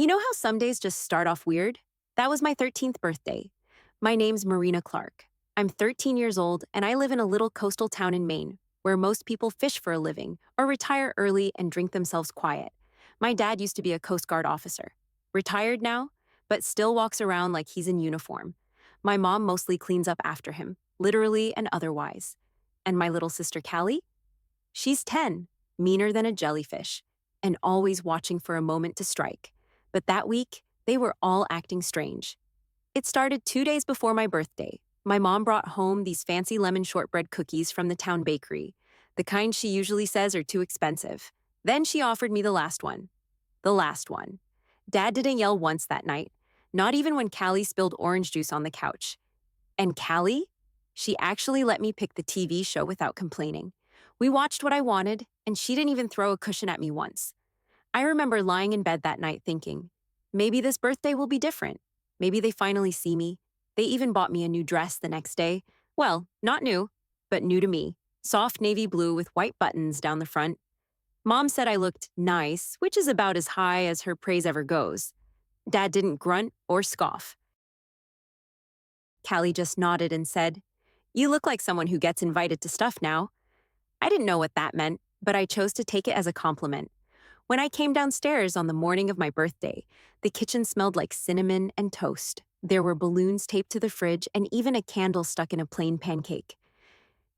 You know how some days just start off weird? That was my 13th birthday. My name's Marina Clark. I'm 13 years old and I live in a little coastal town in Maine where most people fish for a living or retire early and drink themselves quiet. My dad used to be a Coast Guard officer. Retired now, but still walks around like he's in uniform. My mom mostly cleans up after him, literally and otherwise. And my little sister Callie? She's 10, meaner than a jellyfish, and always watching for a moment to strike. But that week, they were all acting strange. It started 2 days before my birthday. My mom brought home these fancy lemon shortbread cookies from the town bakery, the kind she usually says are too expensive. Then she offered me the last one. The last one. Dad didn't yell once that night, not even when Callie spilled orange juice on the couch. And Callie? She actually let me pick the TV show without complaining. We watched what I wanted, and she didn't even throw a cushion at me once. I remember lying in bed that night thinking, maybe this birthday will be different. Maybe they finally see me. They even bought me a new dress the next day. Well, not new, but new to me. Soft navy blue with white buttons down the front. Mom said I looked nice, which is about as high as her praise ever goes. Dad didn't grunt or scoff. Callie just nodded and said, "You look like someone who gets invited to stuff now." I didn't know what that meant, but I chose to take it as a compliment. When I came downstairs on the morning of my birthday, the kitchen smelled like cinnamon and toast. There were balloons taped to the fridge and even a candle stuck in a plain pancake.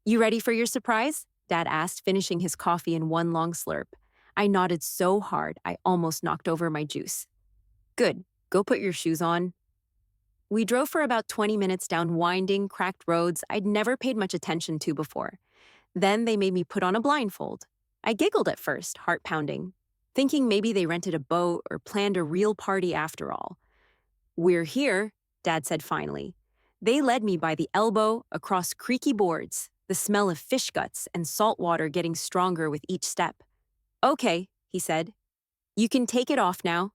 "You ready for your surprise?" Dad asked, finishing his coffee in one long slurp. I nodded so hard I almost knocked over my juice. "Good. Go put your shoes on." We drove for about 20 minutes down winding, cracked roads I'd never paid much attention to before. Then they made me put on a blindfold. I giggled at first, heart pounding, thinking maybe they rented a boat or planned a real party after all. "We're here," Dad said finally. They led me by the elbow across creaky boards, the smell of fish guts and salt water getting stronger with each step. "Okay," he said. "You can take it off now."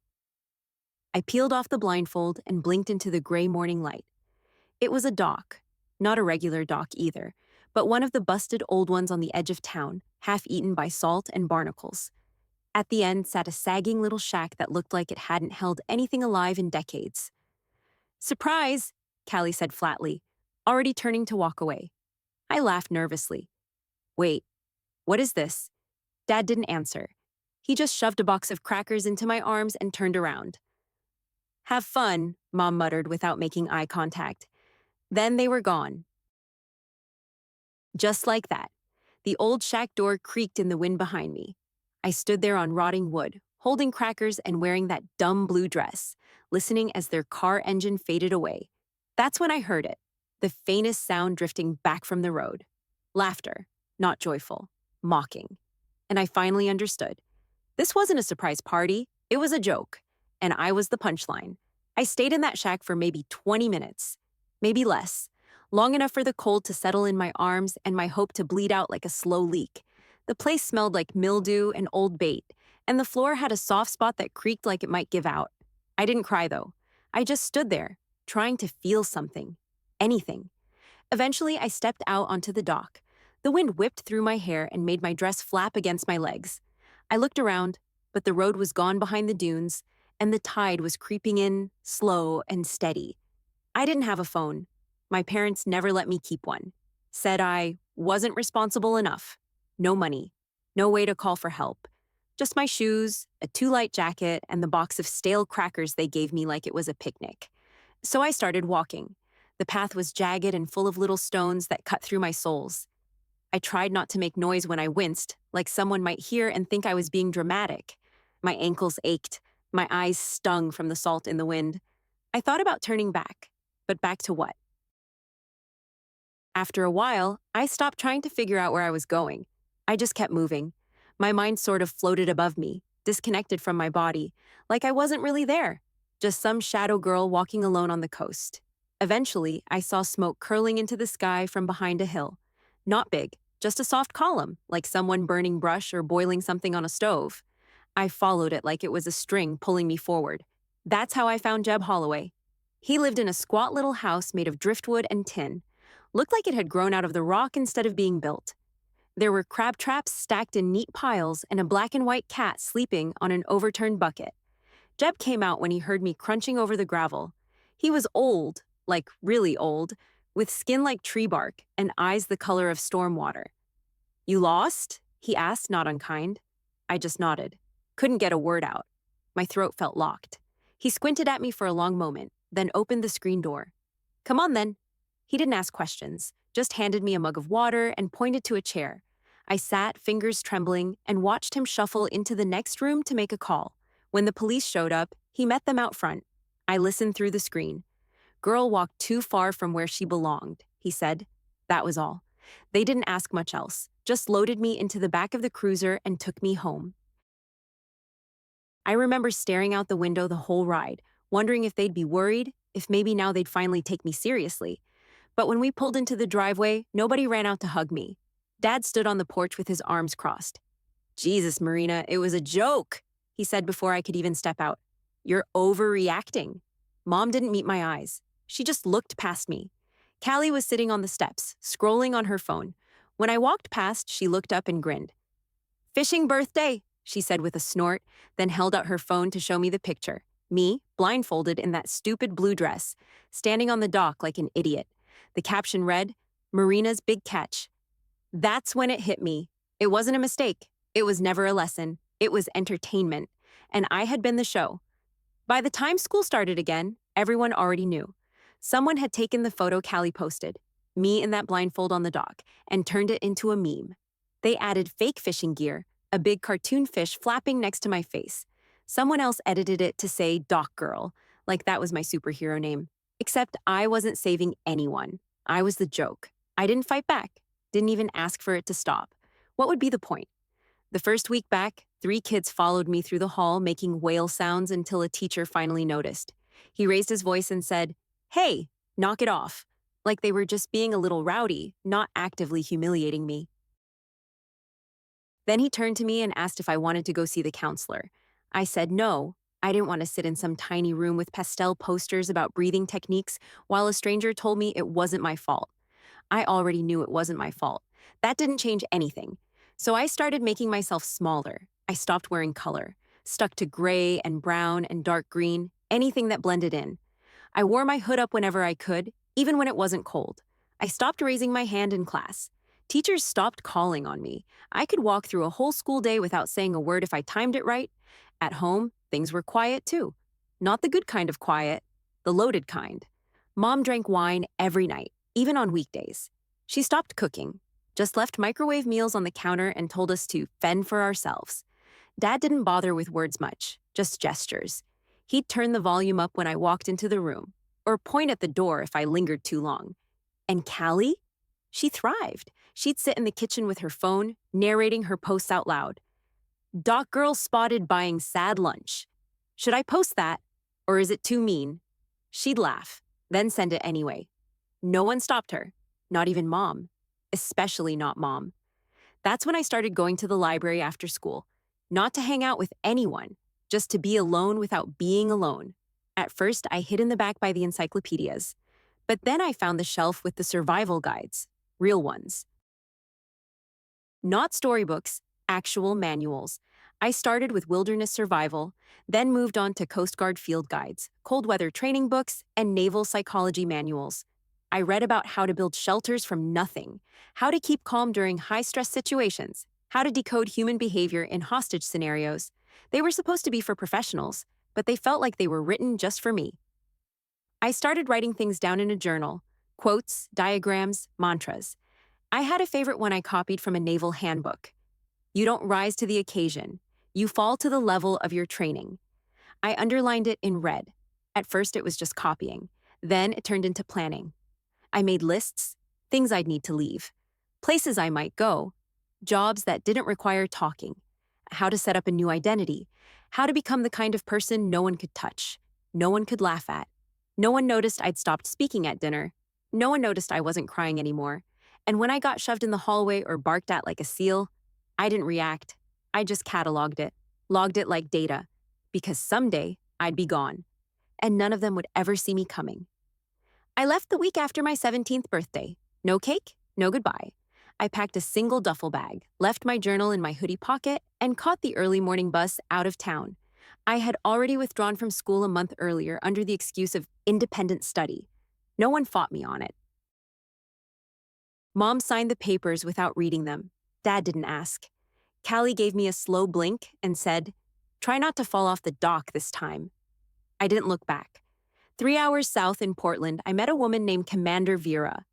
I peeled off the blindfold and blinked into the gray morning light. It was a dock, not a regular dock either, but one of the busted old ones on the edge of town, half eaten by salt and barnacles. At the end sat a sagging little shack that looked like it hadn't held anything alive in decades. "Surprise," Callie said flatly, already turning to walk away. I laughed nervously. "Wait, what is this?" Dad didn't answer. He just shoved a box of crackers into my arms and turned around. "Have fun," Mom muttered without making eye contact. Then they were gone. Just like that, the old shack door creaked in the wind behind me. I stood there on rotting wood, holding crackers and wearing that dumb blue dress, listening as their car engine faded away. That's when I heard it, the faintest sound drifting back from the road. Laughter, not joyful, mocking. And I finally understood. This wasn't a surprise party, it was a joke. And I was the punchline. I stayed in that shack for maybe 20 minutes, maybe less, long enough for the cold to settle in my arms and my hope to bleed out like a slow leak. The place smelled like mildew and old bait, and the floor had a soft spot that creaked like it might give out. I didn't cry, though. I just stood there, trying to feel something. Anything. Eventually, I stepped out onto the dock. The wind whipped through my hair and made my dress flap against my legs. I looked around, but the road was gone behind the dunes, and the tide was creeping in, slow and steady. I didn't have a phone. My parents never let me keep one. Said I wasn't responsible enough. No money. No way to call for help. Just my shoes, a too-light jacket, and the box of stale crackers they gave me like it was a picnic. So I started walking. The path was jagged and full of little stones that cut through my soles. I tried not to make noise when I winced, like someone might hear and think I was being dramatic. My ankles ached. My eyes stung from the salt in the wind. I thought about turning back, but back to what? After a while, I stopped trying to figure out where I was going. I just kept moving. My mind sort of floated above me, disconnected from my body, like I wasn't really there, just some shadow girl walking alone on the coast. Eventually, I saw smoke curling into the sky from behind a hill. Not big, just a soft column, like someone burning brush or boiling something on a stove. I followed it like it was a string pulling me forward. That's how I found Jeb Holloway. He lived in a squat little house made of driftwood and tin. Looked like it had grown out of the rock instead of being built. There were crab traps stacked in neat piles and a black and white cat sleeping on an overturned bucket. Jeb came out when he heard me crunching over the gravel. He was old, like really old, with skin like tree bark and eyes the color of storm water. "You lost?" he asked, not unkind. I just nodded. Couldn't get a word out. My throat felt locked. He squinted at me for a long moment, then opened the screen door. "Come on, then." He didn't ask questions, just handed me a mug of water and pointed to a chair. I sat, fingers trembling, and watched him shuffle into the next room to make a call. When the police showed up, he met them out front. I listened through the screen. "Girl walked too far from where she belonged," he said. That was all. They didn't ask much else, just loaded me into the back of the cruiser and took me home. I remember staring out the window the whole ride, wondering if they'd be worried, if maybe now they'd finally take me seriously. But when we pulled into the driveway, nobody ran out to hug me. Dad stood on the porch with his arms crossed. "Jesus, Marina, it was a joke," he said before I could even step out. "You're overreacting." Mom didn't meet my eyes. She just looked past me. Callie was sitting on the steps, scrolling on her phone. When I walked past, she looked up and grinned. "Fishing birthday," she said with a snort, then held out her phone to show me the picture. Me, blindfolded in that stupid blue dress, standing on the dock like an idiot. The caption read, "Marina's big catch." That's when it hit me. It wasn't a mistake. It was never a lesson. It was entertainment. And I had been the show. By the time school started again, everyone already knew. Someone had taken the photo Callie posted, me in that blindfold on the dock, and turned it into a meme. They added fake fishing gear, a big cartoon fish flapping next to my face. Someone else edited it to say Dock Girl, like that was my superhero name. Except I wasn't saving anyone. I was the joke. I didn't fight back. Didn't even ask for it to stop. What would be the point? The first week back, 3 kids followed me through the hall making whale sounds until a teacher finally noticed. He raised his voice and said, "Hey, knock it off," like they were just being a little rowdy, not actively humiliating me. Then he turned to me and asked if I wanted to go see the counselor. I said no. I didn't want to sit in some tiny room with pastel posters about breathing techniques while a stranger told me it wasn't my fault. I already knew it wasn't my fault. That didn't change anything. So I started making myself smaller. I stopped wearing color, stuck to gray and brown and dark green, anything that blended in. I wore my hood up whenever I could, even when it wasn't cold. I stopped raising my hand in class. Teachers stopped calling on me. I could walk through a whole school day without saying a word if I timed it right. At home, things were quiet too. Not the good kind of quiet, the loaded kind. Mom drank wine every night, even on weekdays. She stopped cooking, just left microwave meals on the counter and told us to fend for ourselves. Dad didn't bother with words much, just gestures. He'd turn the volume up when I walked into the room, or point at the door if I lingered too long. And Callie? She thrived. She'd sit in the kitchen with her phone, narrating her posts out loud. "Dock girl spotted buying sad lunch. Should I post that? Or is it too mean?" She'd laugh, then send it anyway. No one stopped her, not even Mom, especially not Mom. That's when I started going to the library after school, not to hang out with anyone, just to be alone without being alone. At first, I hid in the back by the encyclopedias, but then I found the shelf with the survival guides, real ones. Not storybooks, actual manuals. I started with wilderness survival, then moved on to Coast Guard field guides, cold weather training books, and naval psychology manuals. I read about how to build shelters from nothing, how to keep calm during high-stress situations, how to decode human behavior in hostage scenarios. They were supposed to be for professionals, but they felt like they were written just for me. I started writing things down in a journal, quotes, diagrams, mantras. I had a favorite one I copied from a naval handbook. "You don't rise to the occasion. You fall to the level of your training." I underlined it in red. At first, it was just copying. Then it turned into planning. I made lists, things I'd need to leave, places I might go, jobs that didn't require talking, how to set up a new identity, how to become the kind of person no one could touch, no one could laugh at. No one noticed I'd stopped speaking at dinner. No one noticed I wasn't crying anymore. And when I got shoved in the hallway or barked at like a seal, I didn't react. I just cataloged it, logged it like data, because someday I'd be gone, and none of them would ever see me coming. I left the week after my 17th birthday. No cake, no goodbye. I packed a single duffel bag, left my journal in my hoodie pocket, and caught the early morning bus out of town. I had already withdrawn from school a month earlier under the excuse of independent study. No one fought me on it. Mom signed the papers without reading them. Dad didn't ask. Callie gave me a slow blink and said, "Try not to fall off the dock this time." I didn't look back. 3 hours south in Portland, I met a woman named Commander Vera.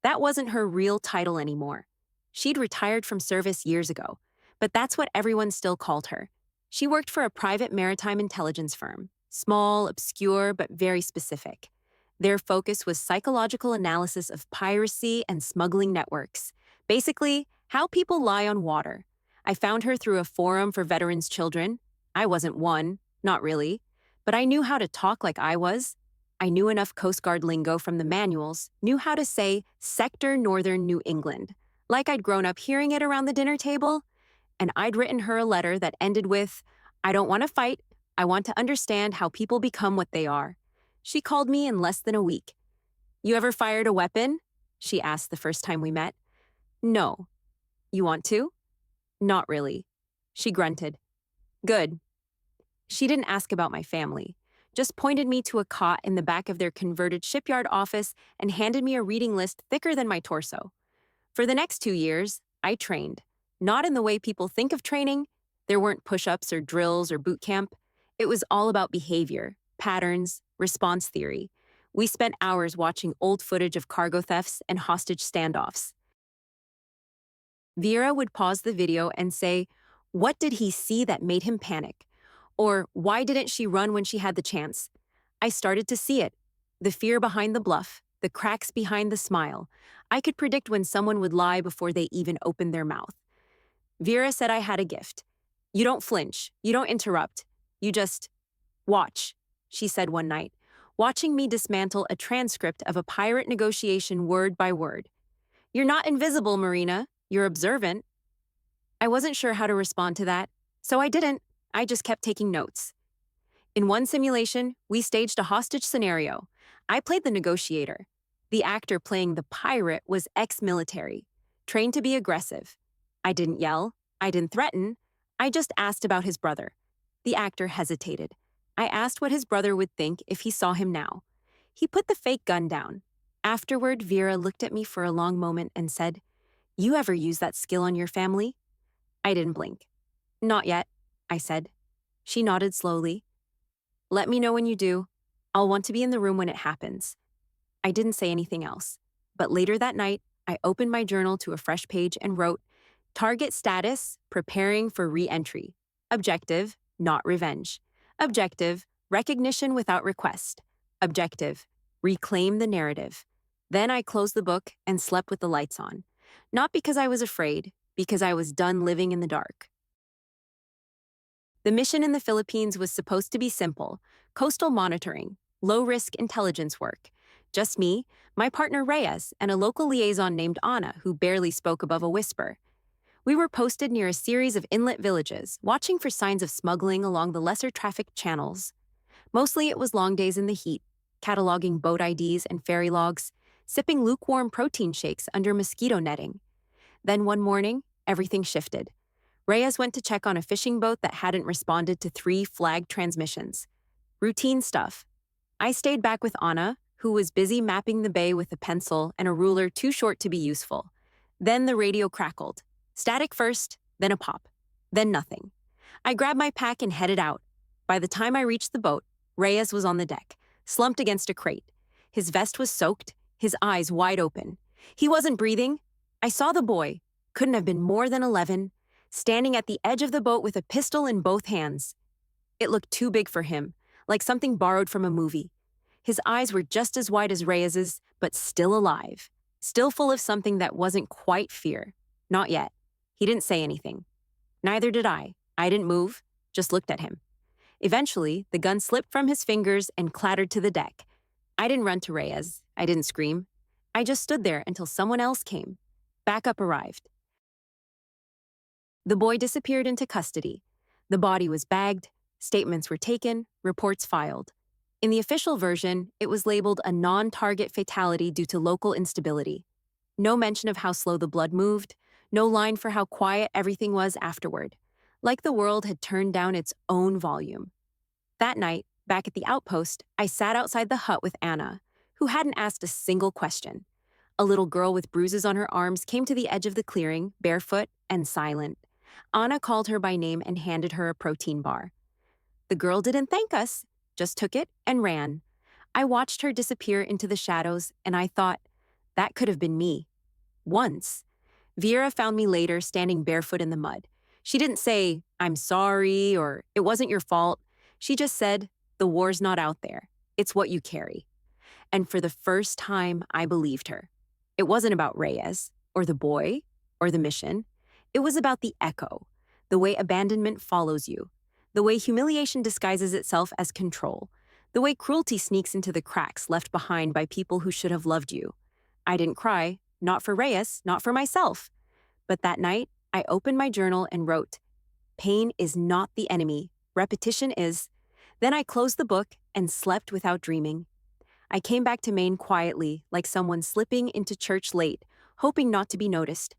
That wasn't her real title anymore. She'd retired from service years ago, but that's what everyone still called her. She worked for a private maritime intelligence firm, small, obscure, but very specific. Their focus was psychological analysis of piracy and smuggling networks. Basically, how people lie on water. I found her through a forum for veterans' children. I wasn't one, not really, but I knew how to talk like I was. I knew enough Coast Guard lingo from the manuals, knew how to say Sector Northern New England, like I'd grown up hearing it around the dinner table, and I'd written her a letter that ended with, "I don't want to fight, I want to understand how people become what they are." She called me in less than a week. "You ever fired a weapon?" she asked the first time we met. "No." "You want to?" "Not really." She grunted. "Good." She didn't ask about my family, just pointed me to a cot in the back of their converted shipyard office and handed me a reading list thicker than my torso. For the next 2 years, I trained. Not in the way people think of training. There weren't push-ups or drills or boot camp. It was all about behavior, patterns, response theory. We spent hours watching old footage of cargo thefts and hostage standoffs. Vera would pause the video and say, "What did he see that made him panic?" Or, "Why didn't she run when she had the chance?" I started to see it. The fear behind the bluff, the cracks behind the smile. I could predict when someone would lie before they even opened their mouth. Vera said I had a gift. "You don't flinch, you don't interrupt, you just watch," she said one night, watching me dismantle a transcript of a pirate negotiation word by word. "You're not invisible, Marina, you're observant." I wasn't sure how to respond to that, so I didn't. I just kept taking notes. In one simulation, we staged a hostage scenario. I played the negotiator. The actor playing the pirate was ex-military, trained to be aggressive. I didn't yell. I didn't threaten. I just asked about his brother. The actor hesitated. I asked what his brother would think if he saw him now. He put the fake gun down. Afterward, Vera looked at me for a long moment and said, "You ever use that skill on your family?" I didn't blink. "Not yet," I said. She nodded slowly. "Let me know when you do. I'll want to be in the room when it happens." I didn't say anything else. But later that night, I opened my journal to a fresh page and wrote, "Target status, preparing for re-entry. Objective, not revenge. Objective, recognition without request. Objective, reclaim the narrative." Then I closed the book and slept with the lights on. Not because I was afraid, because I was done living in the dark. The mission in the Philippines was supposed to be simple: coastal monitoring, low-risk intelligence work. Just me, my partner Reyes, and a local liaison named Anna who barely spoke above a whisper. We were posted near a series of inlet villages, watching for signs of smuggling along the lesser-trafficked channels. Mostly it was long days in the heat, cataloging boat IDs and ferry logs, sipping lukewarm protein shakes under mosquito netting. Then one morning, everything shifted. Reyes went to check on a fishing boat that hadn't responded to 3 flagged transmissions. Routine stuff. I stayed back with Anna, who was busy mapping the bay with a pencil and a ruler too short to be useful. Then the radio crackled. Static first, then a pop, then nothing. I grabbed my pack and headed out. By the time I reached the boat, Reyes was on the deck, slumped against a crate. His vest was soaked, his eyes wide open. He wasn't breathing. I saw the boy, couldn't have been more than 11, standing at the edge of the boat with a pistol in both hands. It looked too big for him, like something borrowed from a movie. His eyes were just as wide as Reyes's, but still alive, still full of something that wasn't quite fear. Not yet. He didn't say anything. Neither did I. I didn't move, just looked at him. Eventually, the gun slipped from his fingers and clattered to the deck. I didn't run to Reyes. I didn't scream. I just stood there until someone else came. Backup arrived. The boy disappeared into custody. The body was bagged, statements were taken, reports filed. In the official version, it was labeled a non-target fatality due to local instability. No mention of how slow the blood moved, no line for how quiet everything was afterward, like the world had turned down its own volume. That night, back at the outpost, I sat outside the hut with Anna, who hadn't asked a single question. A little girl with bruises on her arms came to the edge of the clearing, barefoot and silent. Anna called her by name and handed her a protein bar. The girl didn't thank us, just took it and ran. I watched her disappear into the shadows, and I thought, that could have been me. Once. Vera found me later standing barefoot in the mud. She didn't say, "I'm sorry," or "It wasn't your fault." She just said, "The war's not out there. It's what you carry." And for the first time, I believed her. It wasn't about Reyes, or the boy, or the mission. It was about the echo, the way abandonment follows you, the way humiliation disguises itself as control, the way cruelty sneaks into the cracks left behind by people who should have loved you. I didn't cry, not for Reyes, not for myself. But that night, I opened my journal and wrote, "Pain is not the enemy, repetition is." Then I closed the book and slept without dreaming. I came back to Maine quietly, like someone slipping into church late, hoping not to be noticed.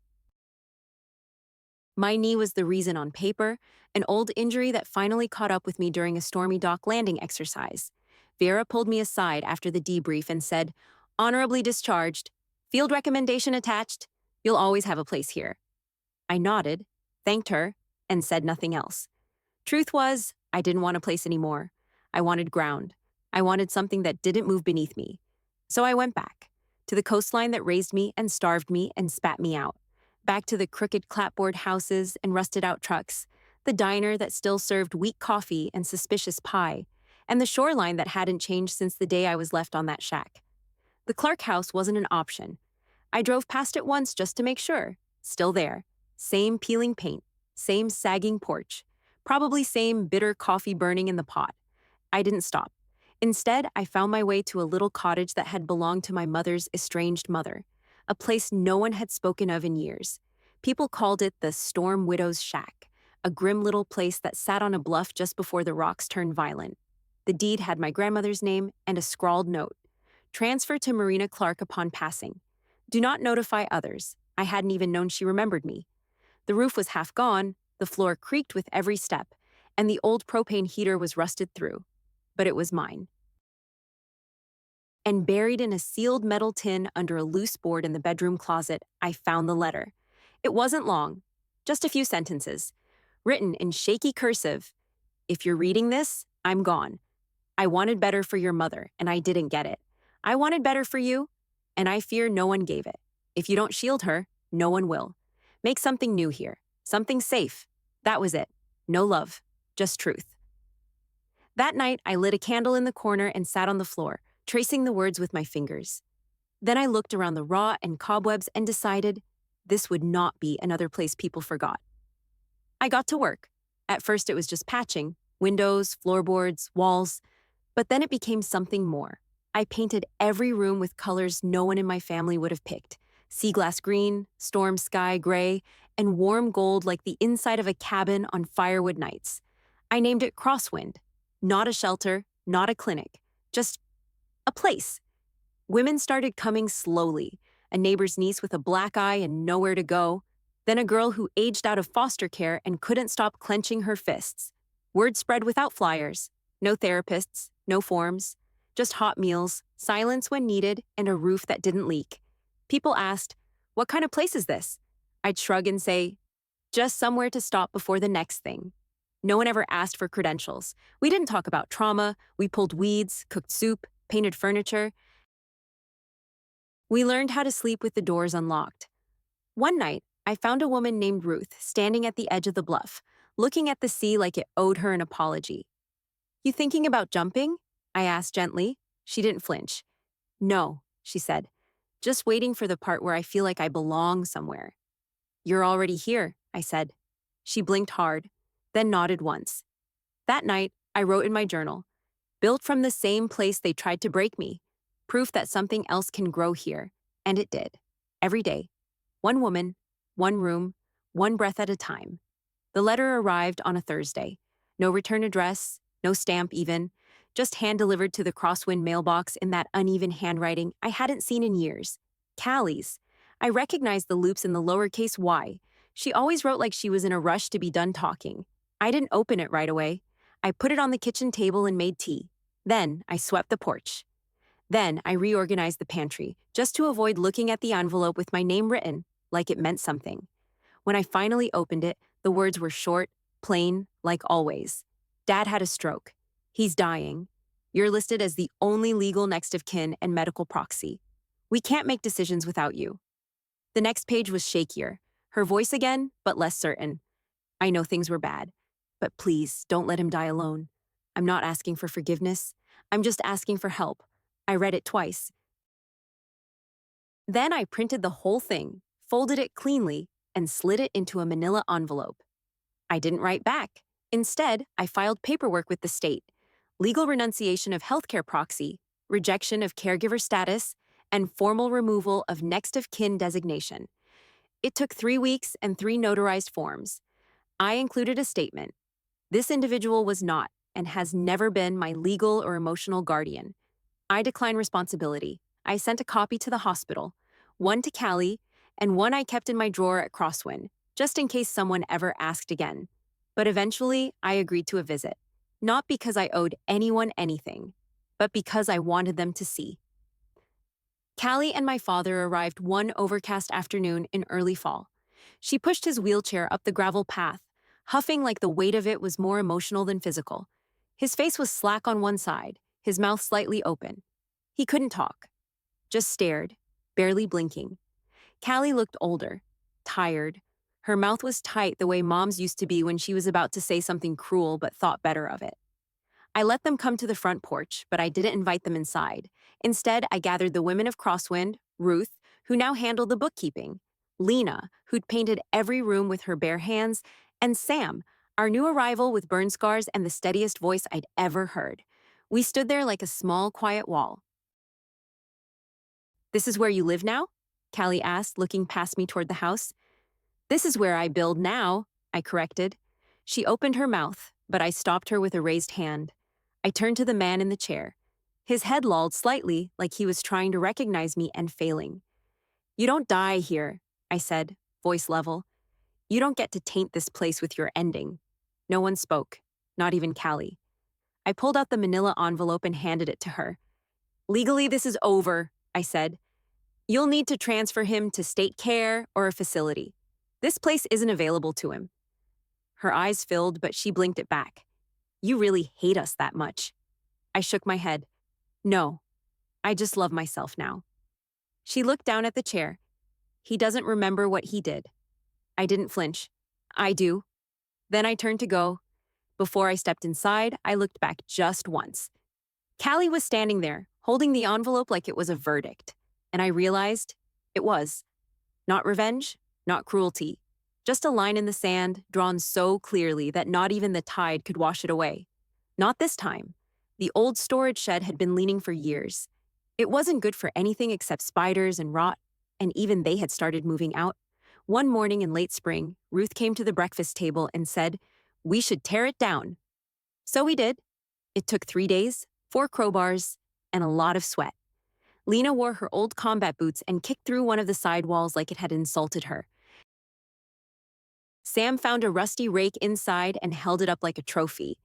My knee was the reason on paper, an old injury that finally caught up with me during a stormy dock landing exercise. Vera pulled me aside after the debrief and said, "Honorably discharged. Field recommendation attached. You'll always have a place here." I nodded, thanked her, and said nothing else. Truth was, I didn't want a place anymore. I wanted ground. I wanted something that didn't move beneath me. So I went back, to the coastline that raised me and starved me and spat me out. Back to the crooked clapboard houses and rusted-out trucks, the diner that still served weak coffee and suspicious pie, and the shoreline that hadn't changed since the day I was left on that shack. The Clark house wasn't an option. I drove past it once just to make sure. Still there. Same peeling paint. Same sagging porch. Probably same bitter coffee burning in the pot. I didn't stop. Instead, I found my way to a little cottage that had belonged to my mother's estranged mother, a place no one had spoken of in years. People called it the Storm Widow's Shack, a grim little place that sat on a bluff just before the rocks turned violent. The deed had my grandmother's name and a scrawled note. Transfer to Marina Clark upon passing. Do not notify others. I hadn't even known she remembered me. The roof was half gone, the floor creaked with every step, and the old propane heater was rusted through. But it was mine. And buried in a sealed metal tin under a loose board in the bedroom closet, I found the letter. It wasn't long, just a few sentences, written in shaky cursive. "If you're reading this, I'm gone. I wanted better for your mother, and I didn't get it. I wanted better for you, and I fear no one gave it. If you don't shield her, no one will. Make something new here, something safe." That was it. No love, just truth. That night, I lit a candle in the corner and sat on the floor, tracing the words with my fingers. Then I looked around the rot and cobwebs and decided this would not be another place people forgot. I got to work. At first, it was just patching, windows, floorboards, walls, but then it became something more. I painted every room with colors no one in my family would have picked: sea glass green, storm sky gray, and warm gold like the inside of a cabin on firewood nights. I named it Crosswind. Not a shelter, not a clinic, just a place. Women started coming slowly, a neighbor's niece with a black eye and nowhere to go, then a girl who aged out of foster care and couldn't stop clenching her fists. Word spread without flyers, no therapists, no forms, just hot meals, silence when needed, and a roof that didn't leak. People asked, "What kind of place is this?" I'd shrug and say, "Just somewhere to stop before the next thing." No one ever asked for credentials. We didn't talk about trauma. We pulled weeds, cooked soup, painted furniture. We learned how to sleep with the doors unlocked. One night, I found a woman named Ruth standing at the edge of the bluff, looking at the sea like it owed her an apology. "You thinking about jumping?" I asked gently. She didn't flinch. "No," she said, "just waiting for the part where I feel like I belong somewhere." "You're already here," I said. She blinked hard, then nodded once. That night, I wrote in my journal, "Built from the same place they tried to break me. Proof that something else can grow here." And it did. Every day. One woman, one room, one breath at a time. The letter arrived on a Thursday. No return address, no stamp even, just hand-delivered to the Crosswind mailbox in that uneven handwriting I hadn't seen in years. Callie's. I recognized the loops in the lowercase y. She always wrote like she was in a rush to be done talking. I didn't open it right away. I put it on the kitchen table and made tea. Then I swept the porch. Then I reorganized the pantry, just to avoid looking at the envelope with my name written, like it meant something. When I finally opened it, the words were short, plain, like always. Dad had a stroke. He's dying. You're listed as the only legal next of kin and medical proxy. We can't make decisions without you. The next page was shakier, her voice again, but less certain. I know things were bad, but please don't let him die alone. I'm not asking for forgiveness. I'm just asking for help. I read it twice. Then I printed the whole thing, folded it cleanly, and slid it into a manila envelope. I didn't write back. Instead, I filed paperwork with the state: legal renunciation of healthcare proxy, rejection of caregiver status, and formal removal of next of kin designation. It took 3 weeks and 3 notarized forms. I included a statement. This individual was not and has never been my legal or emotional guardian. I decline responsibility. I sent a copy to the hospital, one to Callie, and one I kept in my drawer at Crosswind, just in case someone ever asked again. But eventually, I agreed to a visit, not because I owed anyone anything, but because I wanted them to see. Callie and my father arrived one overcast afternoon in early fall. She pushed his wheelchair up the gravel path, huffing like the weight of it was more emotional than physical. His face was slack on one side, his mouth slightly open. He couldn't talk, just stared, barely blinking. Callie looked older, tired. Her mouth was tight the way Mom's used to be when she was about to say something cruel but thought better of it. I let them come to the front porch, but I didn't invite them inside. Instead, I gathered the women of Crosswind, Ruth, who now handled the bookkeeping, Lena, who'd painted every room with her bare hands, and Sam, our new arrival with burn scars and the steadiest voice I'd ever heard. We stood there like a small, quiet wall. "This is where you live now?" Callie asked, looking past me toward the house. "This is where I build now," I corrected. She opened her mouth, but I stopped her with a raised hand. I turned to the man in the chair. His head lolled slightly, like he was trying to recognize me and failing. "You don't die here," I said, voice level. "You don't get to taint this place with your ending." No one spoke, not even Callie. I pulled out the manila envelope and handed it to her. "Legally, this is over," I said. "You'll need to transfer him to state care or a facility. This place isn't available to him." Her eyes filled, but she blinked it back. "You really hate us that much." I shook my head. "No, I just love myself now." She looked down at the chair. "He doesn't remember what he did." I didn't flinch. "I do." Then I turned to go. Before I stepped inside, I looked back just once. Callie was standing there, holding the envelope like it was a verdict. And I realized it was. Not revenge, not cruelty. Just a line in the sand, drawn so clearly that not even the tide could wash it away. Not this time. The old storage shed had been leaning for years. It wasn't good for anything except spiders and rot, and even they had started moving out. One morning in late spring, Ruth came to the breakfast table and said, "We should tear it down." So we did. It took 3 days, 4 crowbars, and a lot of sweat. Lena wore her old combat boots and kicked through one of the side walls like it had insulted her. Sam found a rusty rake inside and held it up like a trophy.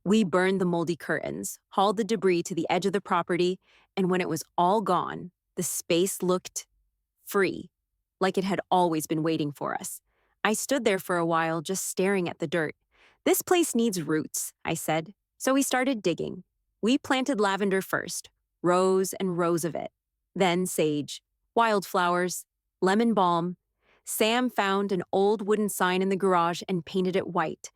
We burned the moldy curtains, hauled the debris to the edge of the property, and when it was all gone, the space looked free, like it had always been waiting for us. I stood there for a while, just staring at the dirt. "This place needs roots," I said. So we started digging. We planted lavender first, rows and rows of it. Then sage, wildflowers, lemon balm. Sam found an old wooden sign in the garage and painted it white.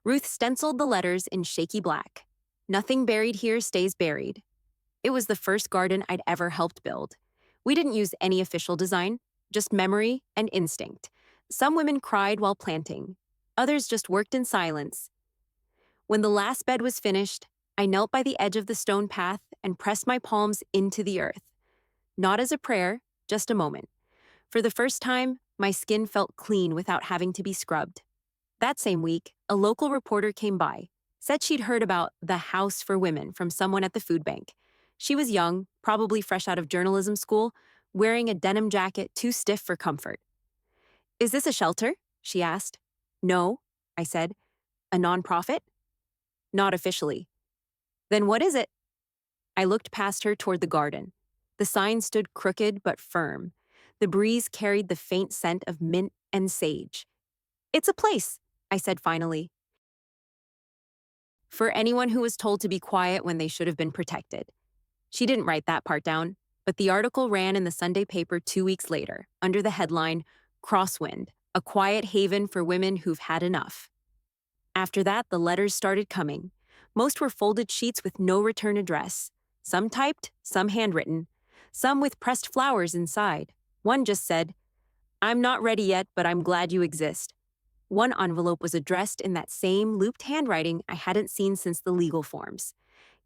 Ruth stenciled the letters in shaky black. "Nothing buried here stays buried." It was the first garden I'd ever helped build. We didn't use any official design, just memory and instinct. Some women cried while planting. Others just worked in silence. When the last bed was finished, I knelt by the edge of the stone path and pressed my palms into the earth. Not as a prayer, just a moment. For the first time, my skin felt clean without having to be scrubbed. That same week, a local reporter came by, said she'd heard about the House for Women from someone at the food bank. She was young, probably fresh out of journalism school, wearing a denim jacket too stiff for comfort. "Is this a shelter?" she asked. "No," I said. "A nonprofit?" Not officially. Then what is it? I looked past her toward the garden. The sign stood crooked but firm. The breeze carried the faint scent of mint and sage. It's a place, I said finally. For anyone who was told to be quiet when they should have been protected. She didn't write that part down, but the article ran in the Sunday paper 2 weeks later, under the headline, Crosswind, a quiet haven for women who've had enough. After that, the letters started coming. Most were folded sheets with no return address. Some typed, some handwritten, some with pressed flowers inside. One just said, "I'm not ready yet, but I'm glad you exist." One envelope was addressed in that same looped handwriting I hadn't seen since the legal forms.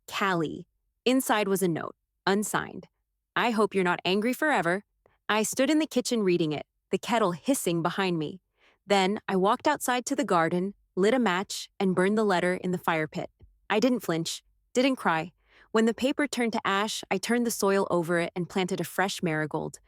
Callie. Inside was a note, unsigned. "I hope you're not angry forever." I stood in the kitchen reading it, the kettle hissing behind me. Then I walked outside to the garden, lit a match, and burned the letter in the fire pit. I didn't flinch, didn't cry. When the paper turned to ash, I turned the soil over it and planted a fresh marigold.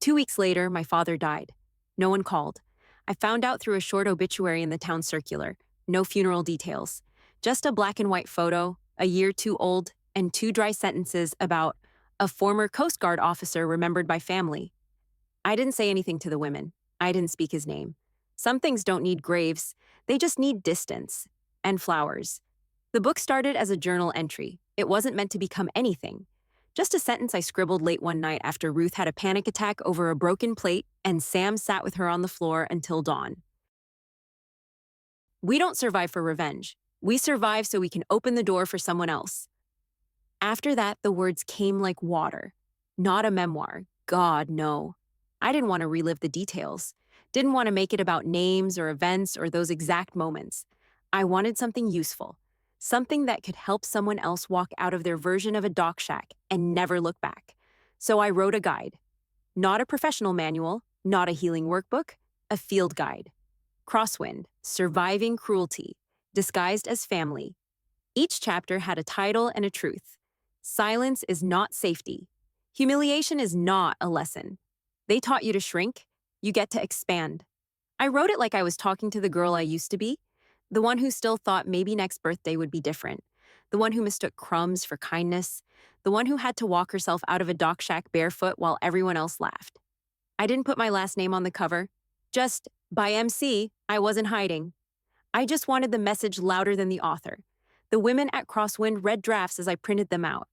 2 weeks later, my father died. No one called. I found out through a short obituary in the town circular. No funeral details. Just a black and white photo, a year too old, and 2 dry sentences about a former Coast Guard officer remembered by family. I didn't say anything to the women. I didn't speak his name. Some things don't need graves. They just need distance. And flowers. The book started as a journal entry. It wasn't meant to become anything. Just a sentence I scribbled late one night after Ruth had a panic attack over a broken plate and Sam sat with her on the floor until dawn. We don't survive for revenge. We survive so we can open the door for someone else. After that, the words came like water. Not a memoir. God, no. I didn't want to relive the details. Didn't want to make it about names or events or those exact moments. I wanted something useful. Something that could help someone else walk out of their version of a dock shack and never look back. So I wrote a guide. Not a professional manual, not a healing workbook, a field guide. Crosswind, Surviving Cruelty, disguised as family. Each chapter had a title and a truth. Silence is not safety. Humiliation is not a lesson. They taught you to shrink. You get to expand. I wrote it like I was talking to the girl I used to be. The one who still thought maybe next birthday would be different. The one who mistook crumbs for kindness. The one who had to walk herself out of a dock shack barefoot while everyone else laughed. I didn't put my last name on the cover. Just, by MC, I wasn't hiding. I just wanted the message louder than the author. The women at Crosswind read drafts as I printed them out.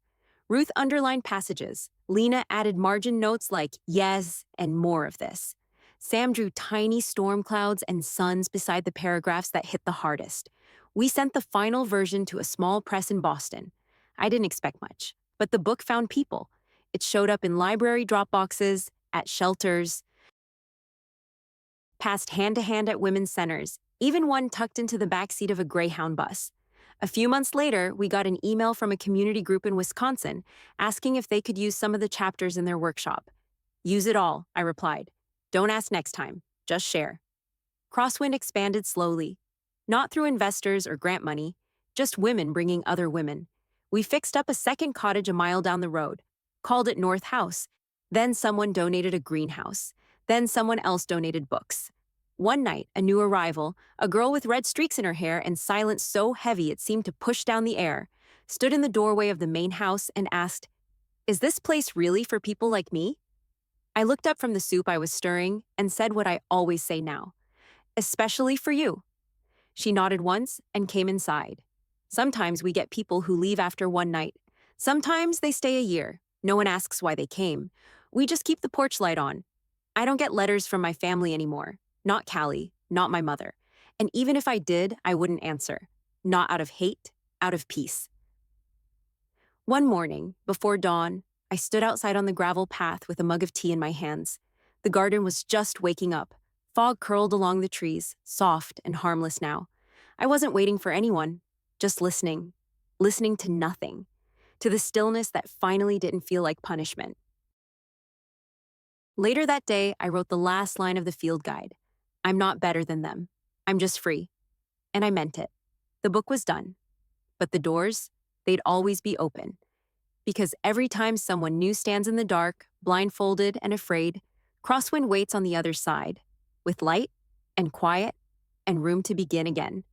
Ruth underlined passages. Lena added margin notes like, yes, and more of this. Sam drew tiny storm clouds and suns beside the paragraphs that hit the hardest. We sent the final version to a small press in Boston. I didn't expect much, but the book found people. It showed up in library drop boxes, at shelters, passed hand-to-hand at women's centers, even one tucked into the backseat of a Greyhound bus. A few months later, we got an email from a community group in Wisconsin asking if they could use some of the chapters in their workshop. Use it all, I replied. Don't ask next time, just share. Crosswind expanded slowly, not through investors or grant money, just women bringing other women. We fixed up a second cottage a mile down the road, called it North House. Then someone donated a greenhouse. Then someone else donated books. One night, a new arrival, a girl with red streaks in her hair and silence so heavy it seemed to push down the air, stood in the doorway of the main house and asked, "Is this place really for people like me?" I looked up from the soup I was stirring and said what I always say now, "Especially for you." She nodded once and came inside. Sometimes we get people who leave after one night. Sometimes they stay a year. No one asks why they came. We just keep the porch light on. I don't get letters from my family anymore. Not Callie, not my mother. And even if I did, I wouldn't answer. Not out of hate, out of peace. One morning, before dawn, I stood outside on the gravel path with a mug of tea in my hands. The garden was just waking up. Fog curled along the trees, soft and harmless now. I wasn't waiting for anyone, just listening. Listening to nothing. To the stillness that finally didn't feel like punishment. Later that day, I wrote the last line of the field guide. I'm not better than them. I'm just free. And I meant it. The book was done. But the doors, they'd always be open. Because every time someone new stands in the dark, blindfolded and afraid, Crosswind waits on the other side, with light and quiet and room to begin again.